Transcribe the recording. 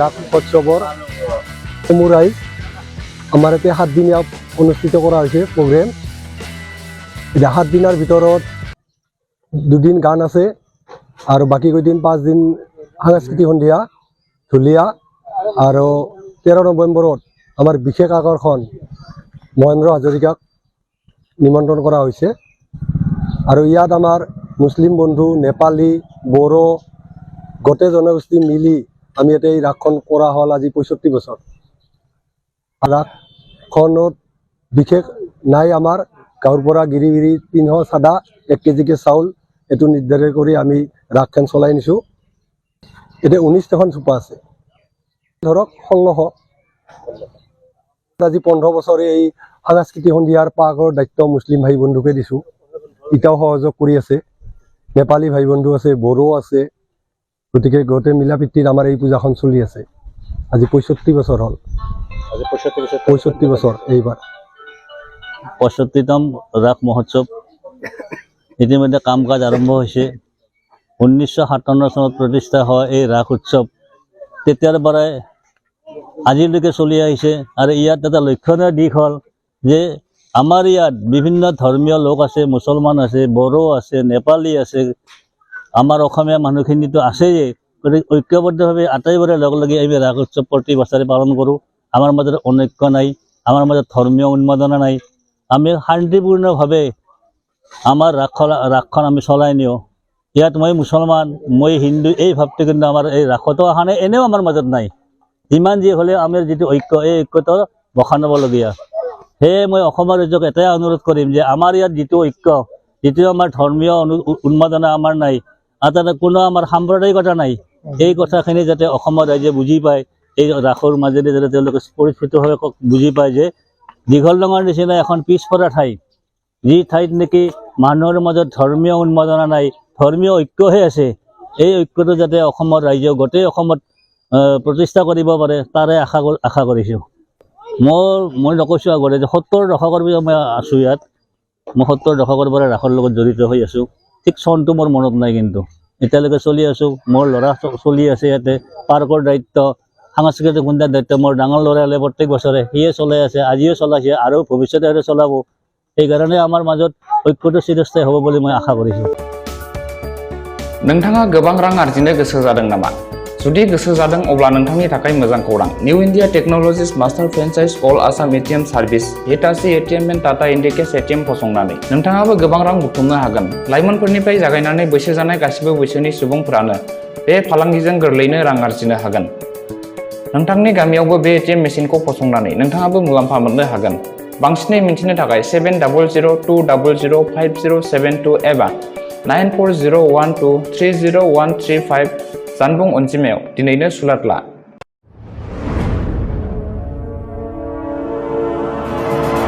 ৰাস মহোৎসৱৰ সমুৰাই আমাৰ ইয়াতে 7 দিনীয়া অনুষ্ঠিত কৰা হৈছে প্ৰগ্ৰেম। এতিয়া 7 দিনৰ ভিতৰত 2 দিন গান আছে আৰু বাকী কেইদিন 5 দিন সাংস্কৃতিক সন্ধিয়া ঢুলীয়া আৰু 13 নৱেম্বৰত আমাৰ বিশেষ আকৰ্ষণ মহেন্দ্ৰ হাজৰিকাক নিমন্ত্ৰণ কৰা হৈছে আৰু ইয়াত আমাৰ মুছলিম বন্ধু নেপালী বড়ো গোটেই জনগোষ্ঠী মিলি আমি ইয়াতে এই ৰাসখন কৰা হ'ল আজি 65 বছৰ। ৰাসখনত বিশেষ নাই আমাৰ গাঁৱৰ পৰা গিৰি গিৰি 300 চাদা 1 কেজিকে চাউল এইটো নিৰ্ধাৰণ কৰি আমি ৰাসখন চলাই নিছোঁ। এতিয়া 19খন চুপা আছে ধৰক 1600 আজি 15 বছৰে এই সাংস্কৃতিক সন্ধিয়াৰ পাকৰ দায়িত্ব মুছলিম ভাই বন্ধুকে দিছোঁ। ইটাও সহযোগ কৰি আছে, নেপালী ভাই বন্ধু আছে, বড়ো আছে, গতিকে গোটেই মিলা প্ৰীতিত আমাৰ এই পূজাখন চলি আছে। আজি 65 বছৰ হ'ল। আজি 65 বছৰ এইবাৰ 65তম ৰাস মহোৎসৱ ইতিমধ্যে কাম কাজ আৰম্ভ হৈছে। 1957 চনত প্ৰতিষ্ঠা হয় এই ৰাস উৎসৱ। তেতিয়াৰ পৰাই আজিলৈকে চলি আহিছে আৰু ইয়াত এটা লক্ষণীয় দিশ হ'ল যে আমাৰ ইয়াত বিভিন্ন ধৰ্মীয় লোক আছে, মুছলমান আছে, বড়ো আছে, নেপালী আছে, আমাৰ অসমীয়া মানুহখিনিতো আছেই। গতিকে ঐক্যবদ্ধভাৱে আটাইবোৰে লগ লাগি আমি ৰাস উৎসৱ প্ৰতি বছৰে পালন কৰোঁ। আমাৰ মাজত অনৈক্য নাই, আমাৰ মাজত ধৰ্মীয় উন্মাদনা নাই। আমি শান্তিপূৰ্ণভাৱে আমাৰ ৰাসখন আমি চলাই নিওঁ। ইয়াত মই মুছলমান, মই হিন্দু এই ভাৱটো কিন্তু আমাৰ এই ৰাসতো অহা নাই, এনেও আমাৰ মাজত নাই। যিমান যি হ'লেও আমাৰ যিটো ঐক্য এই ঐক্যটো বখানাবলগীয়া। সেয়ে মই অসমৰ ৰাইজক এটাই অনুৰোধ কৰিম যে আমাৰ ইয়াত যিটো ঐক্য, যিটো আমাৰ ধৰ্মীয় উন্মাদনা আমাৰ নাই, তাতে কোনো আমাৰ সাম্প্ৰদায়িকতা নাই, এই কথাখিনি যাতে অসমৰ ৰাইজে বুজি পায়, এই ৰাসৰ মাজেদি যাতে তেওঁলোকে পৰিস্ফুটভাৱে বুজি পায় যে দীঘল ডাঙৰ নিচিনা এখন পিছপৰা ঠাই, যি ঠাইত নেকি মানুহৰ মাজত ধৰ্মীয় উন্মাদনা নাই, ধৰ্মীয় ঐক্যহে আছে, এই ঐক্যটো যাতে অসমৰ ৰাইজে গোটেই অসমত প্ৰতিষ্ঠা কৰিব পাৰে তাৰে আশা কৰিছোঁ। মই নকৈছোঁ আগতে যে 70 দশকৰ পৰা মই আছোঁ ইয়াত। মই 70 দশকৰ পৰা ৰাসৰ লগত জড়িত হৈ আছোঁ। ঠিক চনটো মোৰ মনত নাই, কিন্তু এতিয়ালৈকে চলি আছোঁ। মোৰ ল'ৰা চলি আছে ইয়াতে, পাৰ্কৰ দায়িত্ব, সাংস্কৃতিক সন্ধিয়াৰ দায়িত্ব মোৰ ডাঙৰ ল'ৰালে প্ৰত্যেক বছৰে সিয়ে চলাই আছে, আজিও চলাইছে আৰু ভৱিষ্যতে আৰু চলাব। সেইকাৰণে আমাৰ মাজত ঐক্যটো চিৰস্থায়ী হ'ব বুলি মই আশা কৰিছোঁ। नोंथाङा गोबां रां आरजिनो गोसो जादों नामा? जुदि गोसो जादों अब्ला नोंथांनि थाखाय मोजां खौरां। New India technologies master franchise all Assam ATM service Hitachi ATM and Tata Indicash ATM फसंनानै नोंथाङाबो गोबां रां बुथुमनो हागोन। लाइमोनफोरनिफ्राय जागायनानै बैसो जानाय गासिबो बैसोनि सुबुंफोरानो बे फालांगिजों गोरलैनो रां आरजिनो हागोन। नोंथांनि गामियावबो बे एटिएम मेसिनखौ फसंनानै नोंथाङाबो मुलाम्फा मोननो हागोन। बांसिनै मिन्थिनो थाखाय 7002005072 एबा 9401230135 जानबुं अनजिमायाव दिनैनो सुलाद ला।